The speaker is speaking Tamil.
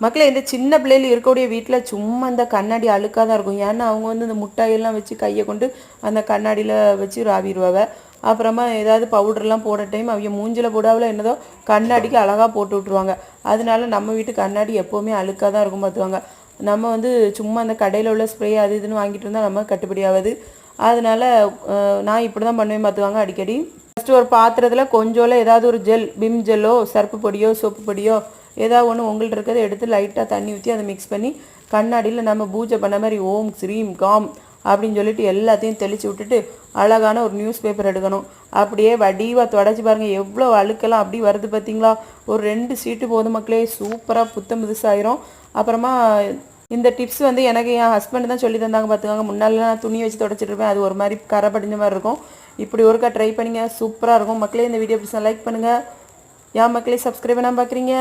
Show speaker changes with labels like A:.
A: மக்களே இந்த சின்ன பிள்ளைகள் இருக்கக்கூடிய வீட்டில் சும்மா இந்த கண்ணாடி அழுக்காக தான் இருக்கும். ஏன்னா அவங்க வந்து இந்த முட்டாயெல்லாம் வச்சு கையை கொண்டு அந்த கண்ணாடியில் வச்சு ராவிடுவாங்க. அப்புறமா ஏதாவது பவுடர்லாம் போட டைம் அவங்க மூஞ்சில் போடாவில் என்னதோ கண்ணாடிக்கு அழகாக போட்டு விட்ருவாங்க. அதனால நம்ம வீட்டு கண்ணாடி எப்போவுமே அழுக்காக தான் இருக்கும் பார்த்துவாங்க. நம்ம வந்து சும்மா அந்த கடையில் உள்ள ஸ்ப்ரே அது இதுன்னு வாங்கிட்டு இருந்தால் நம்ம கட்டுப்படி ஆகாது. அதனால நான் இப்படி தான் பண்ணுவேன் பார்த்துவாங்க அடிக்கடி. ஃபஸ்ட்டு ஒரு பாத்திரத்தில் கொஞ்சோல ஏதாவது ஒரு ஜெல், விம் ஜெல்லோ சர்ப்பு பொடியோ சோப்பு பொடியோ ஏதாவது ஒன்று உங்கள்கிட்ட இருக்கிறத எடுத்து லைட்டாக தண்ணி ஊற்றி அதை மிக்ஸ் பண்ணி கண்ணாடியில் நம்ம பூஜை பண்ண மாதிரி ஓம் ஸ்ரீம் காம் அப்படின்னு சொல்லிட்டு எல்லாத்தையும் தெளித்து விட்டுட்டு அழகான ஒரு நியூஸ் பேப்பர் எடுக்கணும். அப்படியே வடிவாக தொடச்சி பாருங்கள் எவ்வளோ அழுக்கெல்லாம் அப்படி வருது பார்த்தீங்களா. ஒரு 2 சீட்டு போதும் மக்களே, சூப்பராக புத்தம் புதுசாயிரும். அப்புறமா இந்த டிப்ஸ் வந்து எனக்கு என் ஹஸ்பண்ட் தான் சொல்லி தந்தாங்க பார்த்துக்காங்க. முன்னாலாம் நான் துணி வச்சு தொடச்சிட்டு இருப்பேன், அது ஒரு மாதிரி கரை படிஞ்ச மாதிரி இருக்கும். இப்படி ஒருக்கா ட்ரை பண்ணிங்க, சூப்பராக இருக்கும் மக்களே. இந்த வீடியோ பிடிச்சா லைக் பண்ணுங்கள். ஏன் மக்களே சப்ஸ்கிரைப் பண்ணாமல் பார்க்குறீங்க?